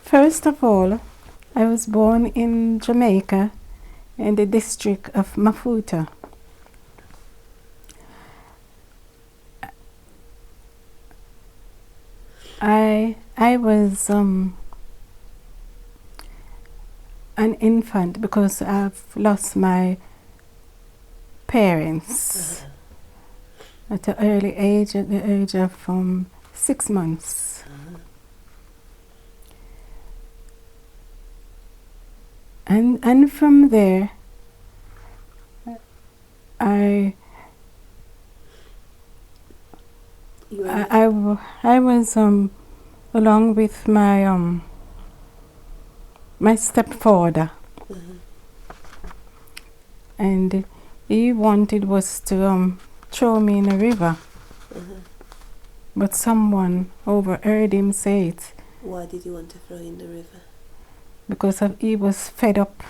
First of all, I was born in Jamaica in the district of Mafuta. I was an infant because I've lost my parents at an early age, at the age of 6 months. And from there, I was along with my my stepfather, and he wanted was to throw me in a river, but someone overheard him say it. Why did you want to throw in the river? Because he was fed up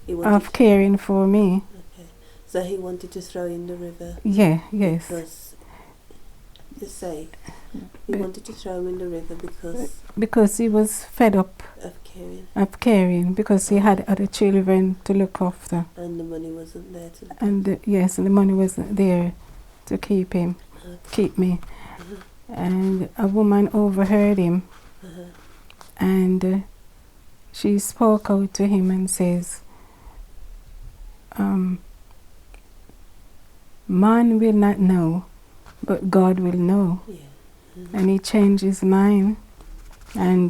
of caring for me. Okay, so he wanted to throw in the river. Yeah, yes. Because he wanted to throw him in the river because he was fed up of caring because he had other children to look after. And the money wasn't there to look after. Yes, and the money wasn't there to keep him, keep me. And a woman overheard him, and she spoke out to him and says, man will not know, but God will know. Yeah. And he changed his mind and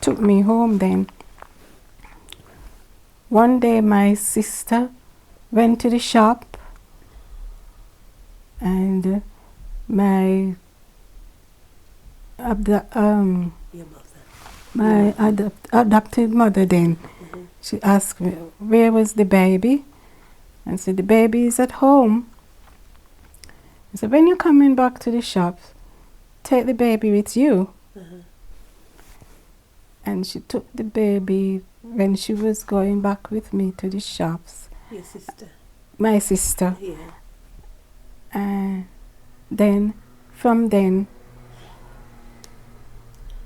took me home then. One day my sister went to the shop, and my adopted mother then, she asked me, where was the baby? I said, the baby is at home. I said, when you're coming back to the shop, take the baby with you. And she took the baby when she was going back with me to the shops. Your sister? My sister. Yeah. And then, from then,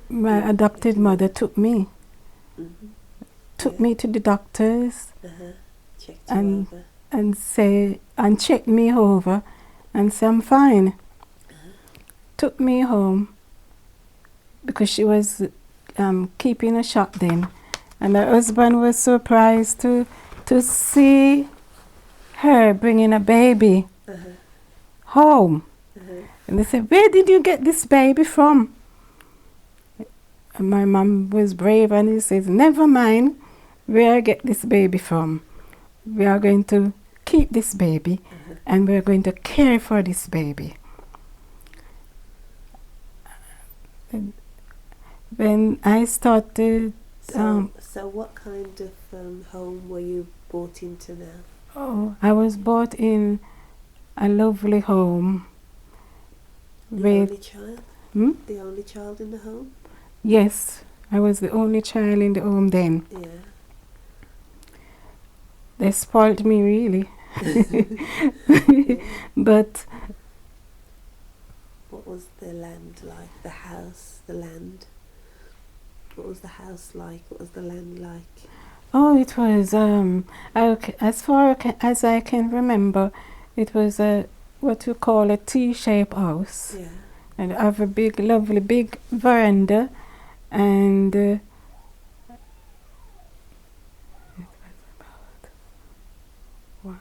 my adopted mother took me. Took me to the doctors and checked me over and said, I'm fine. Took me home because she was keeping a shop then, and my husband was surprised to see her bringing a baby home. And they said, where did you get this baby from? And my mom was brave, and he says, never mind where I get this baby from. We are going to keep this baby and we're going to care for this baby. And when I started... So what kind of home were you brought into now? Oh, I was brought in a lovely home. The only child? The only child in the home? Yes, I was the only child in the home then. Yeah. They spoiled me really. But what was the land like? The house, the land? What was the house like? What was the land like? Oh, it was, as far as I can remember, it was what you call a T-shaped house. Yeah. And I have a big, lovely, big veranda, and it was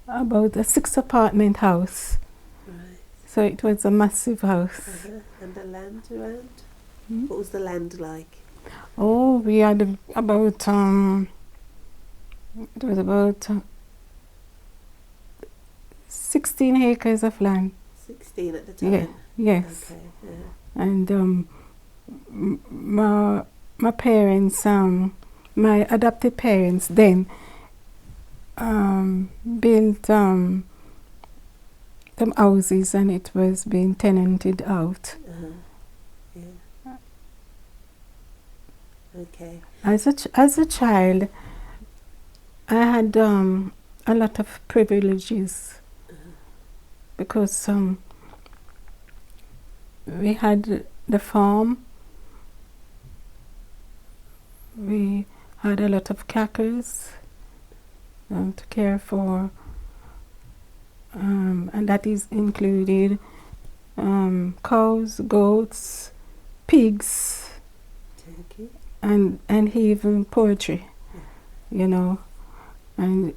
about a 6-apartment house. Right. So it was a massive house. And the land around? What was the land like? Oh, we had about it was about 16 acres of land. 16 at the time? Yeah, yes. Okay, yeah. And my parents, my adopted parents then built them houses, and it was being tenanted out. Yeah. Okay. As a child, I had a lot of privileges. because we had the farm. We had a lot of cackles to care for, and that is included cows, goats, pigs, Turkey. and even poultry, you know. And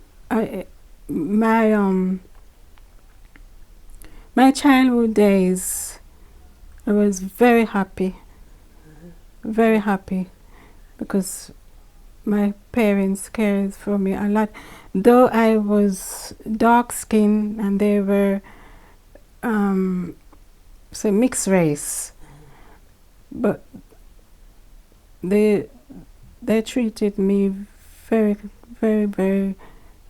my childhood days, I was very happy, very happy, because my parents cared for me a lot. Though I was dark skinned and they were mixed race, but they treated me very, very, very,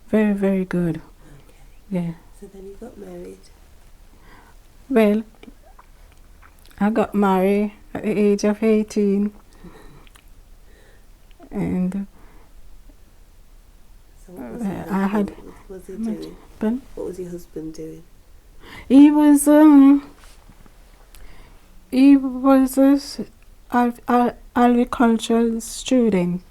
very, very good. Okay. Yeah. So then you got married. Well, I got married at the age of 18, and So what was I had. what was he doing? But What was your husband doing? he was a agricultural student.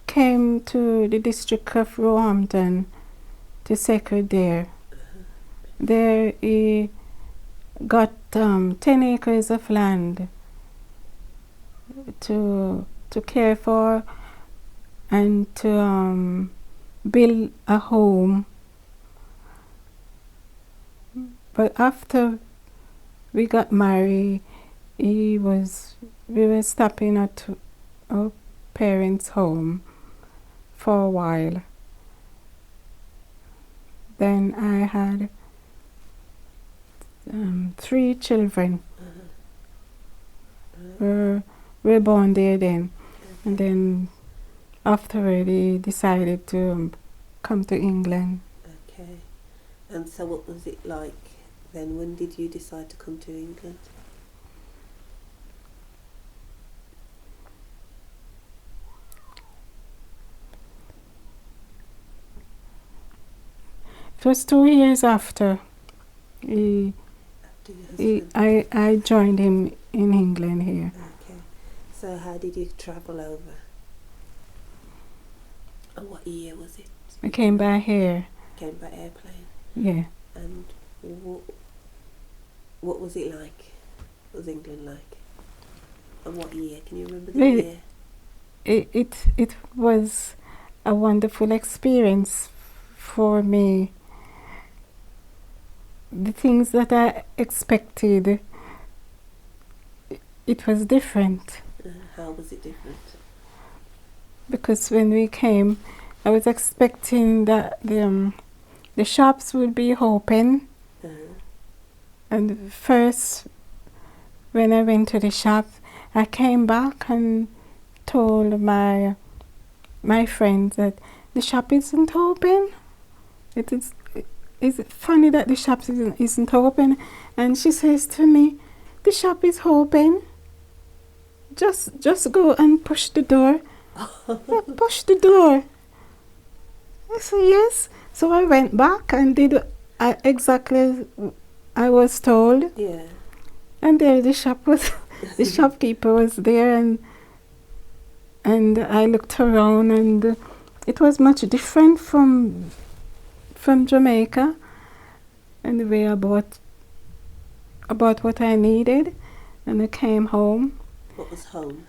Came to the district of Roehampton to settle there. There he got 10 acres of land to care for and to build a home. But after we got married, we were stopping at our parents' home for a while. Then I had 3 children were born there then. Okay. And then afterward he decided to come to England. Okay. And so what was it like then? When did you decide to come to England? It was 2 years after After your husband? I joined him in England here. Okay. So how did you travel over? And what year was it? I came by here. Came by airplane. Yeah. And what was it like? What was England like? And what year? Can you remember the Really? year? It was a wonderful experience for me. The things that I expected, it was different. How was it different? Because when we came, I was expecting that the shops would be open. And first, when I went to the shop, I came back and told my friends that the shop isn't open. It's funny that the shop isn't open. And she says to me, the shop is open. Just go and push the door. Push the door. I said, yes. So I went back and did exactly I was told. Yeah. And there the shopkeeper was there, and I looked around, and it was much different from Jamaica, and the way about what I needed, and I came home. What was home?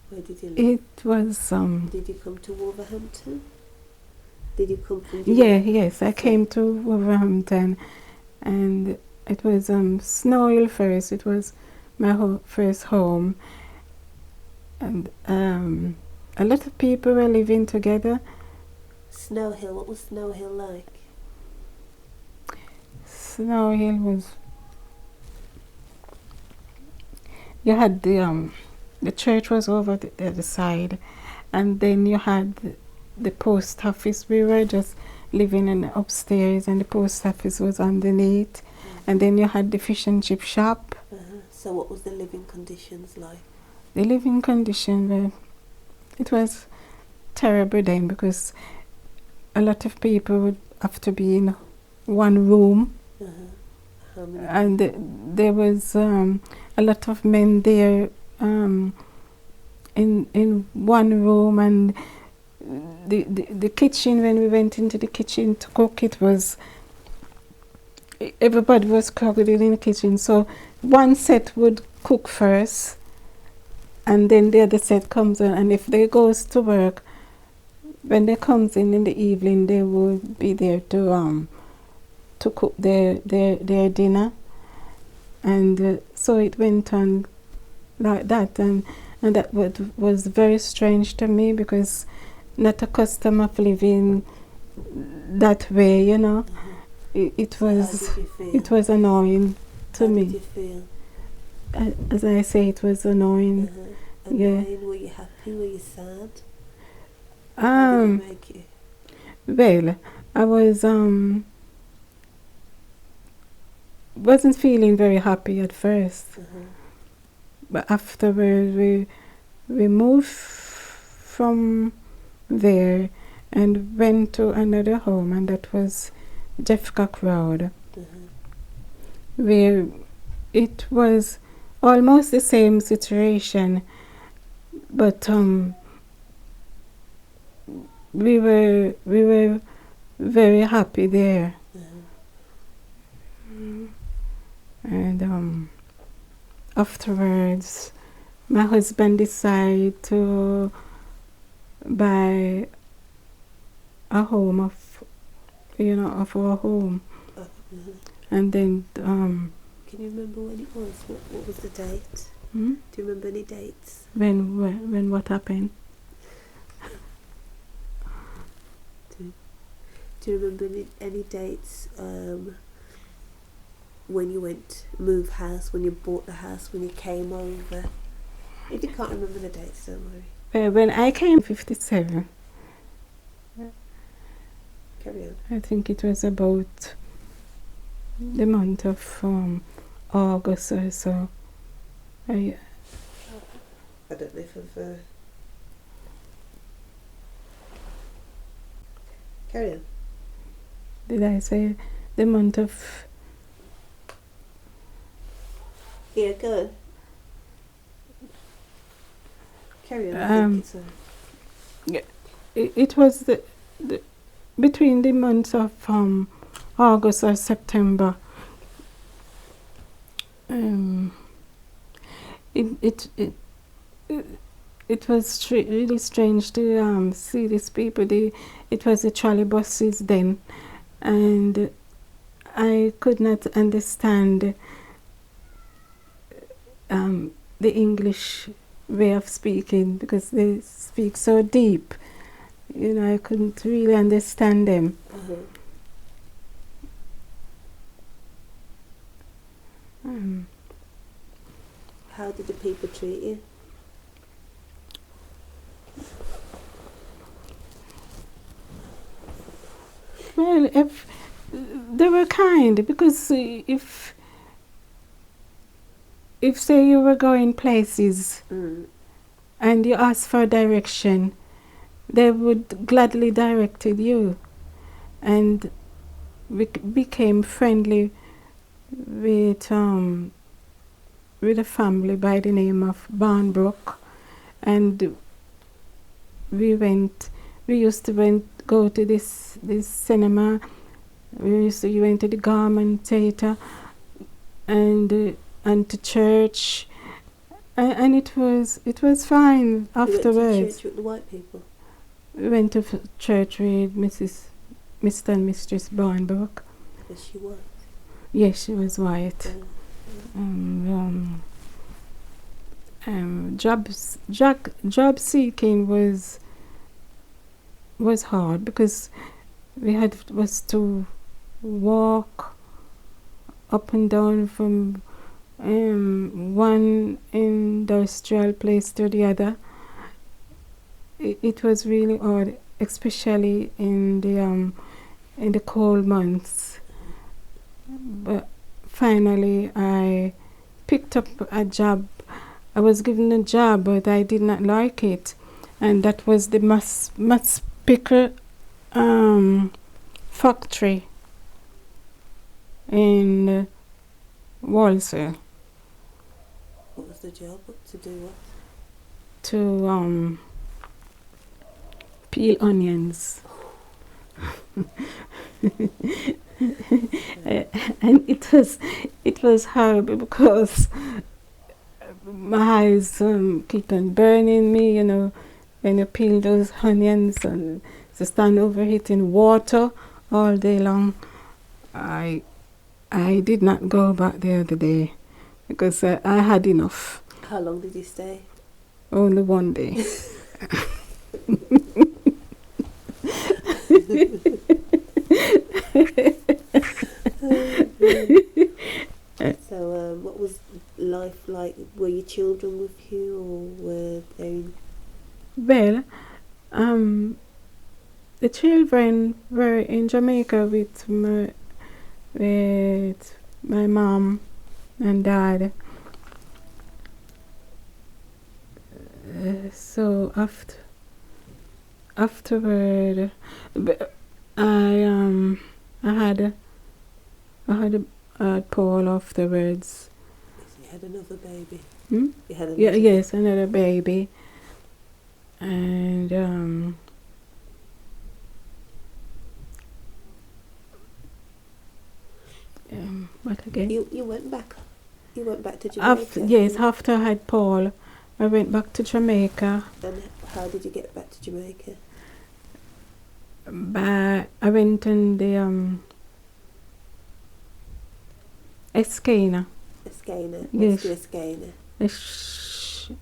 Where did you live? It was Did you come to Wolverhampton? Did you come from yes, I came to Wolverhampton, and it was Snow Hill first. It was my first home, and a lot of people were living together. Snow Hill. What was Snow Hill like? Snow Hill was. You had the church was over the other side, and then you had the post office. We were just living in upstairs, and the post office was underneath, and then you had the fish and chip shop. So what was the living conditions like? The living condition, it was terrible then, because a lot of people would have to be in one room. How many And people? there was a lot of men there in one room, and the kitchen, when we went into the kitchen to cook, it was, everybody was crowded in the kitchen, so one set would cook first and then the other set comes in, and if they goes to work, when they comes in the evening, they would be there to cook their dinner. And so it went on like that, and that was very strange to me, because not accustomed of living that way, you know. It So how was did you feel? it was annoying to How me. did you feel? As I say, it was annoying. Yeah. Annoying? Were you happy? Were you sad? How did it make you? Well, I wasn't feeling very happy at first, but afterwards we moved from there and went to another home, and that was Jeffcock Road, where it was almost the same situation, but we were very happy there. And afterwards, my husband decided to buy a home of our home, and then Can you remember when it was? What was the date? Do you remember any dates? when what happened? Do you remember any dates when you move house, when you bought the house, when you came over? If you can't remember the dates, don't worry. When I came 57, Carry on. I think it was about the month of August or so. I don't know if I've... Carry on. Did I say the month of... Yeah, go on. Carry on. I think it's it was the between the months of August or September. It was really strange to see these people. It was the trolley buses then, and I could not understand the English way of speaking, because they speak so deep. You know, I couldn't really understand them. How did the people treat you? Well, if they were kind, because if say you were going places and you asked for direction, they would gladly directed you, and we became friendly with a family by the name of Barnbrook, and we used to go to this cinema. We went to the Garment Theatre and to church, and it was fine afterwards. You went to church with the white people? We went to church with Mr. and Mistress Barnbrook. Yes, she was. Yes, she was white. Job seeking was hard, because we was to walk up and down from one industrial place to the other. It was really hard, especially in the cold months. But finally, I picked up a job. I was given a job, but I did not like it. and that was the mass picker factory in Walsall. What was the job? To do what? To peel onions. And it was horrible because my eyes keep on burning me, you know, when you peel those onions and to stand over it in water all day long. I did not go back the other day because I had enough. How long did you stay? Only one day. So, what was life like? Were your children with you, or were they? Well, the children were in Jamaica with my mom and dad. So afterward, I had Paul afterwards. So you had another baby. Hmm? You had another Yes, another baby, and what again? You went back. You went back to Jamaica. After I had Paul, I went back to Jamaica. And how did you get back to Jamaica? I went on the Escana. Escana. Yes. What's the Escana?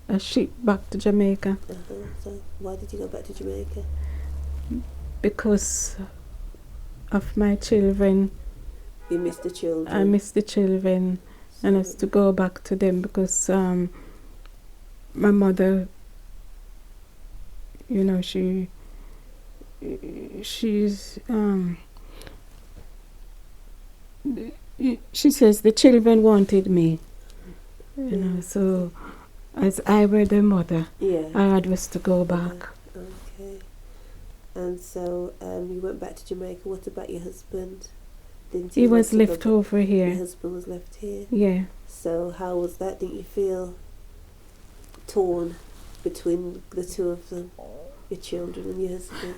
A ship back to Jamaica. So why did you go back to Jamaica? Because of my children. You missed the children. I missed the children, and I was to go back to them because my mother, you know, she's she says the children wanted me, you know, so as I were the mother, I had was to go back. Okay. And so you went back to Jamaica. What about your husband? Didn't he was left over here. Your husband was left here? Yeah. So how was that? Didn't you feel torn between the two of them, your children and your husband?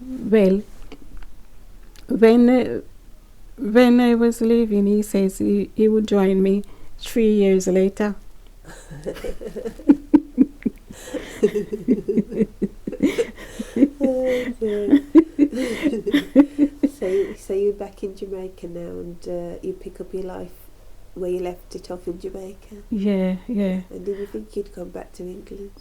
Well, when I was leaving, he says he would join me 3 years later. So you're back in Jamaica now, and you pick up your life where you left it off in Jamaica. Yeah. And did you think you'd come back to England?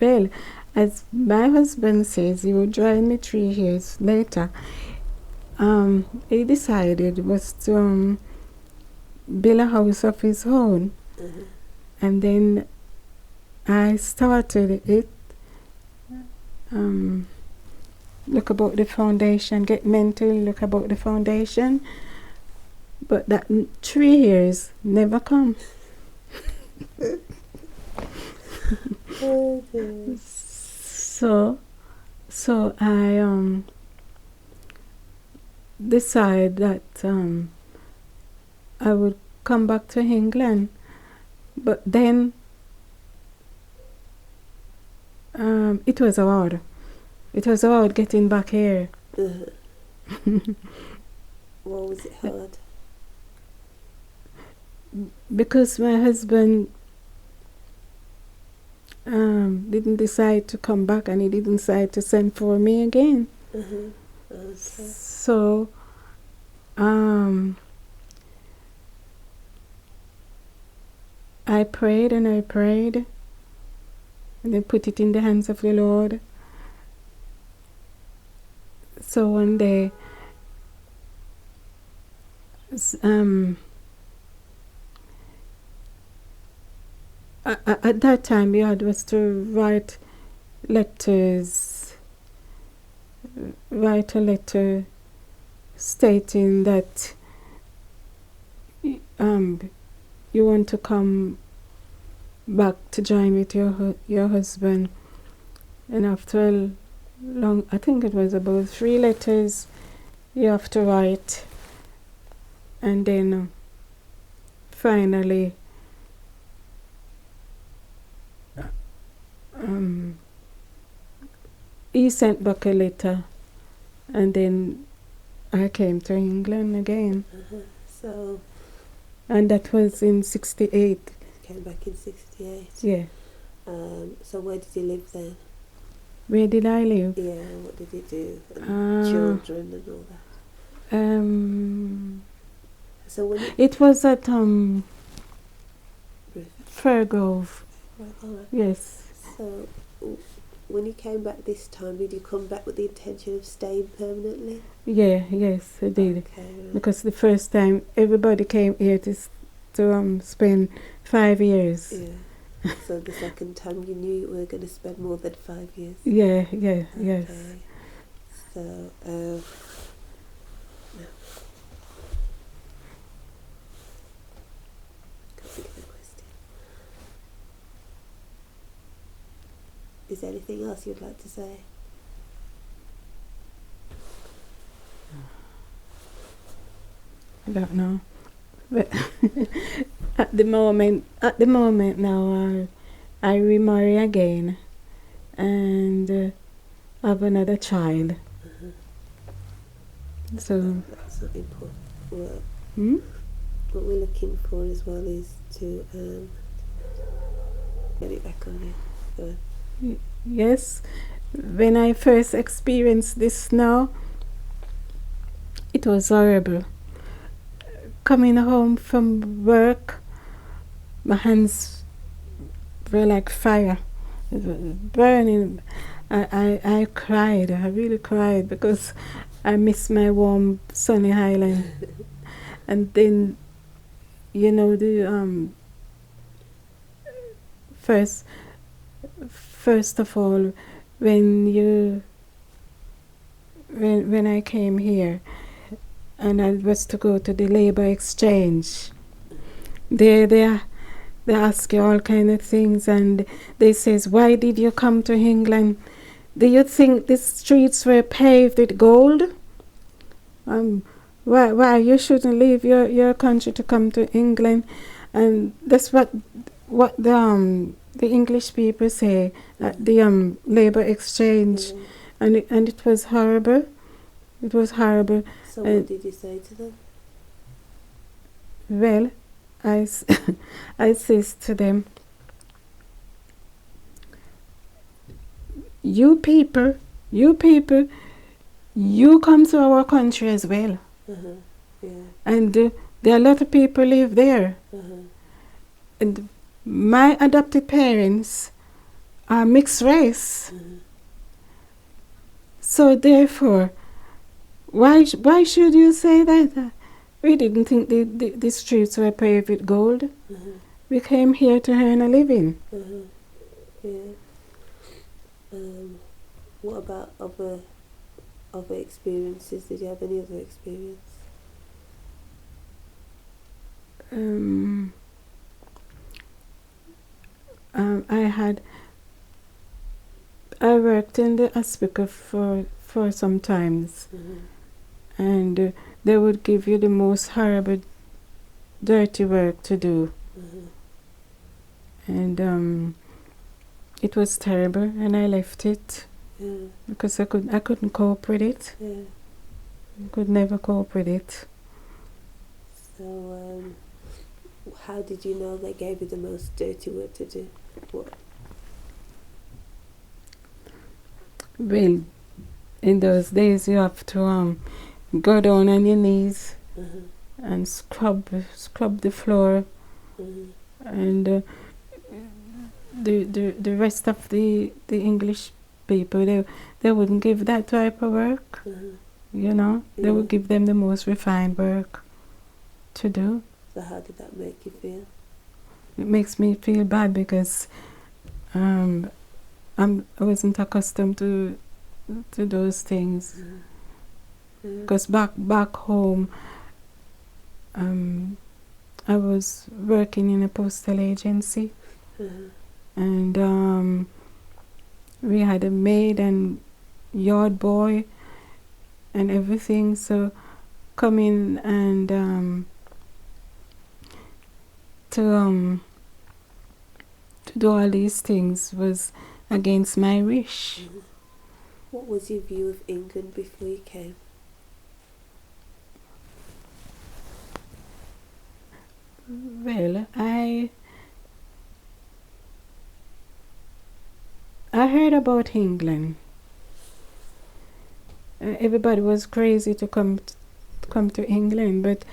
Well, as my husband says, he would join me 3 years later. He decided was to build a house of his own, and then I started it. Look about the foundation, get mental, look about the foundation, but that 3 years never come. So I decide that I would come back to England, but then it was hard. It was hard getting back here. Why was it hard? Because my husband didn't decide to come back, and he didn't decide to send for me again. Okay. So I prayed and I prayed, and then put it in the hands of the Lord. So one day, at that time, we had was to write letters, write a letter stating that you want to come back to join with your husband. And after a long, I think it was about 3 letters you have to write, and then finally he sent back a letter, and then I came to England again. So. And that was in 68. Came back in 68. Yeah. So where did you live then? Where did I live? Yeah, what did you do? And children and all that. So when it was at Fairgrove. Right, all right. Yes. So when you came back this time, did you come back with the intention of staying permanently? Yeah, yes, I did. Okay, right. Because the first time everybody came here to spend 5 years. Yeah. So the second time you knew you were going to spend more than 5 years. Yeah, Okay. yes. So is there anything else you'd like to say? I don't know. But at the moment now, I remarry again and have another child. So that's not important. Well, hmm? What we're looking for as well is to get it back on you. Yes. When I first experienced this now, it was horrible. Coming home from work, my hands were like fire. It was burning. I cried. I really cried because I miss my warm, sunny island. And then, the first of all, when I came here, and I was to go to the labor exchange, they ask you all kind of things, and they says, why did you come to England? Do you think the streets were paved with gold? Why you shouldn't leave your country to come to England? And that's what the English people say at the labor exchange, and it was horrible. It was horrible. So what did you say to them? Well, I says to them, you people, you come to our country as well. Yeah. And there are a lot of people live there. And my adopted parents are mixed race. So therefore, why should you say that? We didn't think the streets were paved with gold. We came here to earn a living. Yeah. What about other experiences? Did you have any other experience? I worked in the hospital for some times, and they would give you the most horrible, dirty work to do, and it was terrible, and I left it because I couldn't cope with it. I could never cope with it. So, how did you know they gave you the most dirty work to do? What? Well, in those days you have to go down on your knees and scrub the floor, and the rest of the English people, they wouldn't give that type of work. They would give them the most refined work to do. So how did that make you feel? It makes me feel bad because I wasn't accustomed to those things. Because back home, I was working in a postal agency, And we had a maid and yard boy and everything. So come in and to do all these things was against my wish. What was your view of England before you came? Well, I heard about England. Everybody was crazy to come to England, but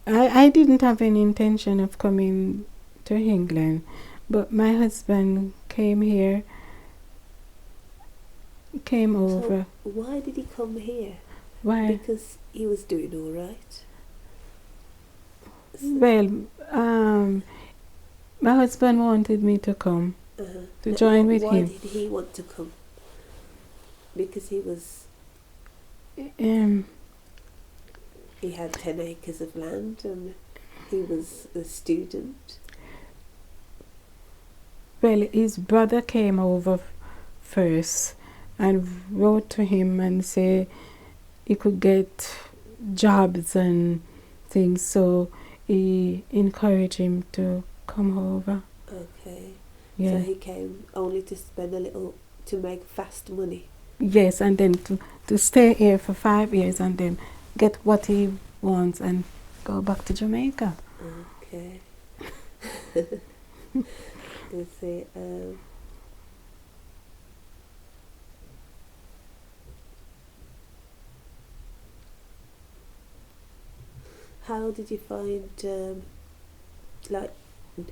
I didn't have any intention of coming to England. But my husband came over. So why did he come here? Why? Because he was doing all right. Well, my husband wanted me to come to join with why him. Why did he want to come? Because he was... he had 10 acres of land and he was a student. Well, his brother came over first and wrote to him and said he could get jobs and things, so he encouraged him to come over. Okay. Yeah. So he came only to spend a little, to make fast money. Yes, and then to stay here for 5 years and then get what he wants and go back to Jamaica. Okay. Let's see. How did you find like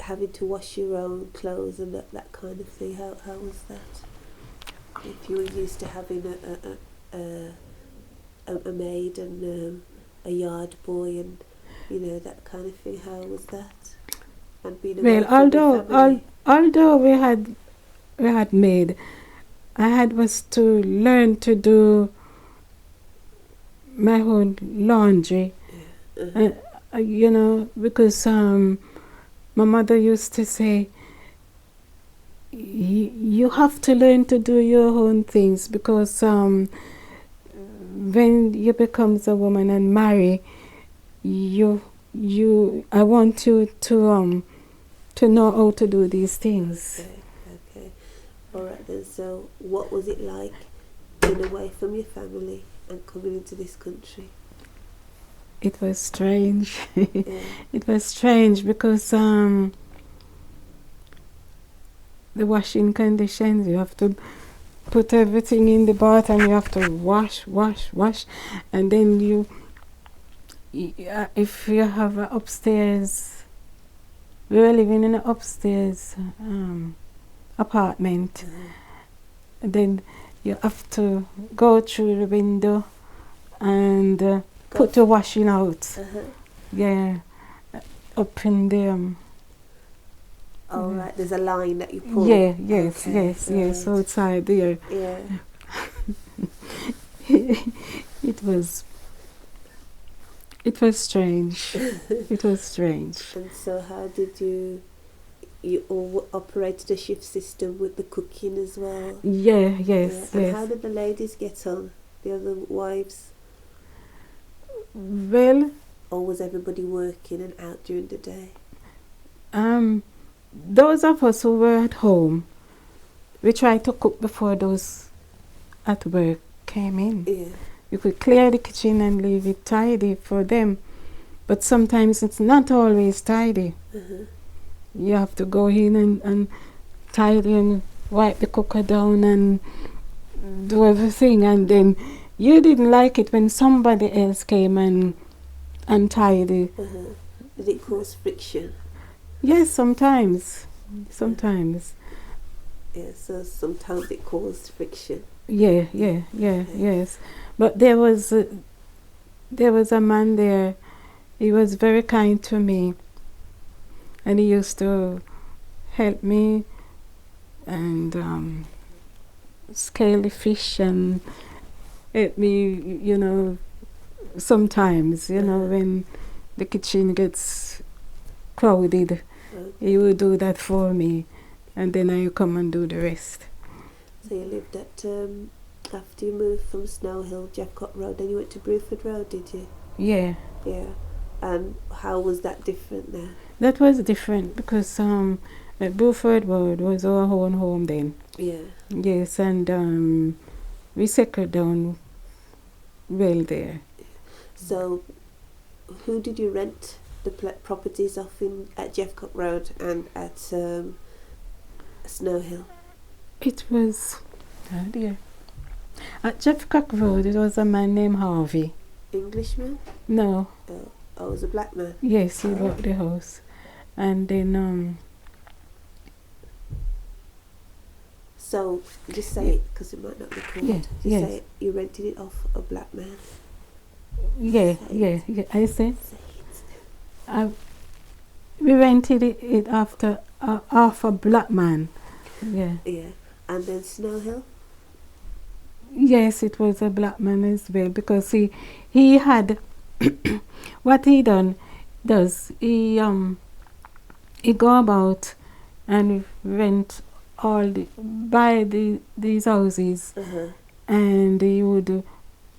having to wash your own clothes and that kind of thing? How was that? If you were used to having a maid and a yard boy and that kind of thing, how was that? And being away from your family? although we had maid, I was to learn to do my own laundry. Because my mother used to say, you have to learn to do your own things, because when you become a woman and marry, I want you to know how to do these things. Okay. All right then. So, what was it like being away from your family and coming into this country? It was strange. Yeah. It was strange because the washing conditions, you have to put everything in the bath and you have to wash, and then if you have an upstairs, we were living in an upstairs apartment, then you have to go through the window and put the washing out. Yeah, up in the all right, there's a line that you pull. Yeah, yes, Okay, yes, right. outside there. Yeah. It was strange. It was strange. And so how did you all operated a shift system with the cooking as well? Yeah, yes, And yes. how did the ladies get on, the other wives? Well, Or was everybody working and out during the day? those of us who were at home, we tried to cook before those at work came in. Yeah. You could clear the kitchen and leave it tidy for them, but sometimes it's not always tidy. You have to go in and tidy and wipe the cooker down and do everything, and then you didn't like it when somebody else came and untidy. Did it cause friction? Yes, sometimes. Yeah, so sometimes it caused friction. Yeah, yes. But there was a man there. He was very kind to me, and he used to help me and scale the fish and help me, sometimes, when the kitchen gets crowded Okay. He would do that for me, and then I come and do the rest. So you lived at, after you moved from Snow Hill, Jeffcott Road, then you went to Bruford Road, did you? Yeah. Yeah. And how was that different there? That was different because at Beaufort Road was our own home then. Yeah. Yes, and we settled down well there. So who did you rent the properties off in at Jeffcott Road and at Snow Hill? It was, oh dear. At Jeffcock Road, it was a man named Harvey. Englishman? No. Oh, it was a black man? Yes, he bought the house. And then, so, just say it, because it might not be called. Yeah, Just yes. say it, you rented it off a black man. yeah, I said, Say it. we rented it after, off a black man. Yeah. Yeah. And then Snow Hill? Yes, it was a black man as well because he had what he does he go about and rent buy these houses and he would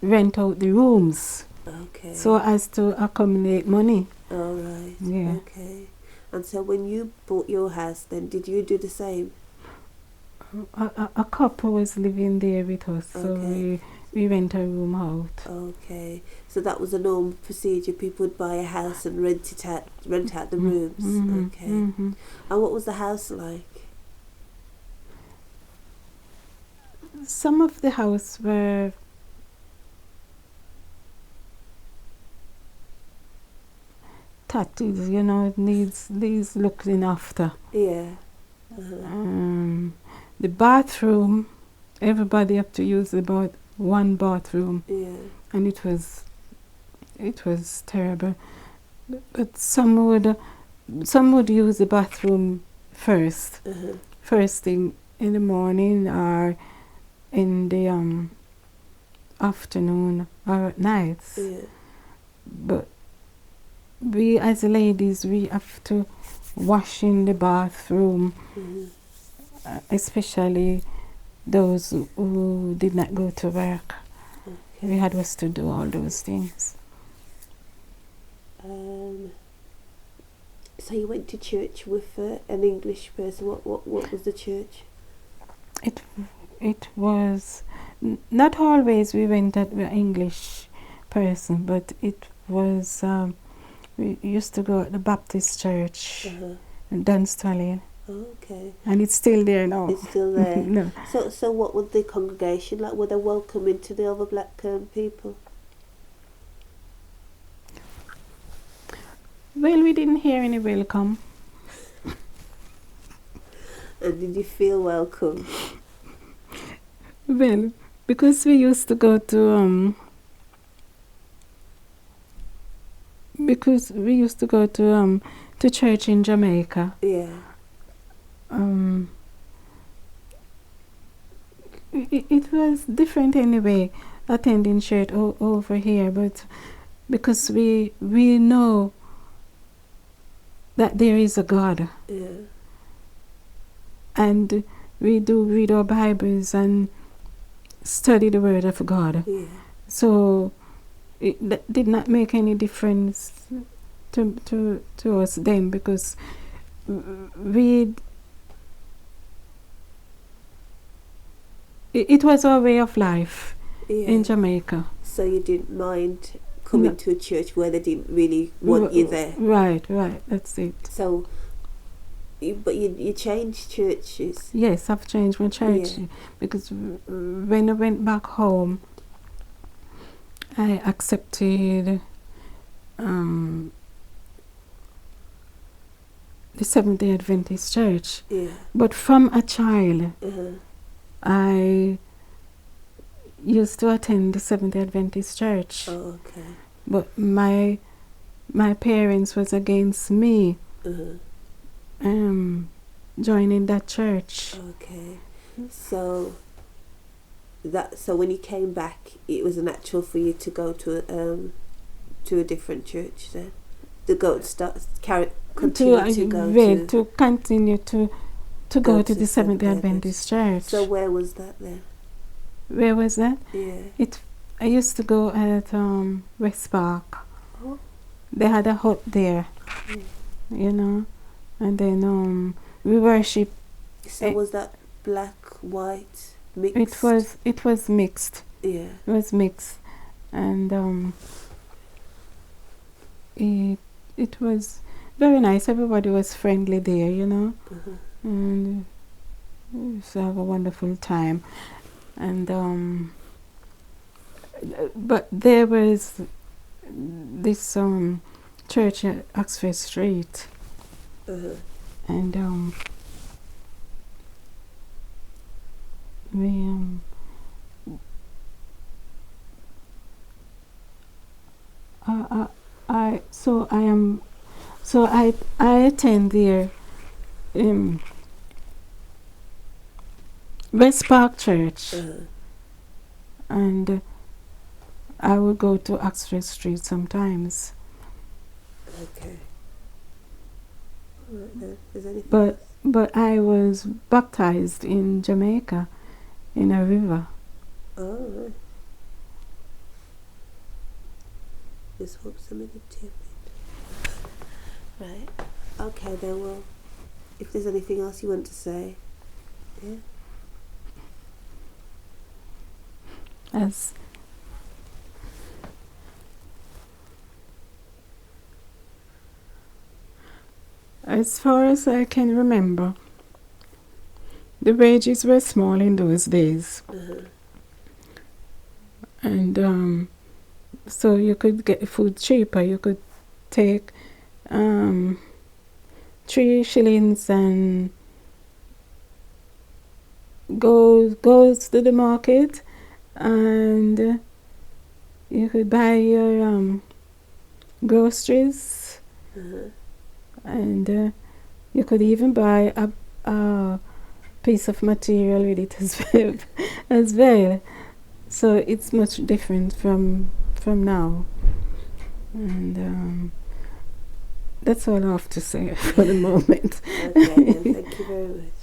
rent out the rooms Okay. so as to accumulate money. All right. Yeah. Okay. And so when you bought your house, then did you do the same? A couple was living there with us, so Okay. we rent a room out. Okay. So that was a normal procedure. People would buy a house and rent out the rooms. Mhm, Okay. mhm. And what was the house like? Some of the house were tatted, it needs looking after. Yeah. The bathroom, everybody have to use about one bathroom, Yeah. and it was terrible. But some would use the bathroom first thing in the morning or in the afternoon or at nights. Yeah. But we as ladies, we have to wash in the bathroom, especially those who did not go to work. Okay. We had us to do all those things. So you went to church with an English person. What was the church? It was not always we went at the English person, but it was we used to go at the Baptist church in Dunstall, Okay. and it's still there now. It's still there. No. So what was the congregation like? Were they welcoming to the other black people? Well, we didn't hear any welcome. And did you feel welcome? Well, because we used to go to to church in Jamaica. Yeah. It was different anyway, attending church over here, but because we know that there is a God. Yeah. And we do read our Bibles and study the Word of God. Yeah. So that did not make any difference to us then, because it was our way of life in Jamaica. So you didn't mind coming to a church where they didn't really want you there? Right, that's it. So, you changed churches? Yes, I've changed my church because when I went back home, I accepted the Seventh-day Adventist Church. Yeah. But from a child, I used to attend the Seventh-day Adventist Church. Oh, okay. But my parents was against me joining that church. Okay. So when you came back, it was natural for you to go to a different church then? the goats continue to go to go to the Seventh-day Adventist Church. So where was that then? Where was that? Yeah. I used to go at West Park. Oh. They had a hut there, you know, and then we worship. So was that black, white, mixed? It was mixed. Yeah. It was mixed, and it was very nice. Everybody was friendly there, you know, and we used to have a wonderful time. And but there was this church at Oxford Street, and I attend there West Park Church, and I would go to Oxford Street sometimes. Okay. All right then. Is anything else? But I was baptized in Jamaica, in a river. Oh, right. Just hope somebody tip it. Right. Okay then, well, if there's anything else you want to say, yeah. As far as I can remember, the wages were small in those days. And so you could get food cheaper. You could take 3 shillings and goes to the market, and you could buy your groceries, and you could even buy a piece of material with it as well. So it's much different from now, and that's all I have to say for the moment. Okay, then, thank you very much.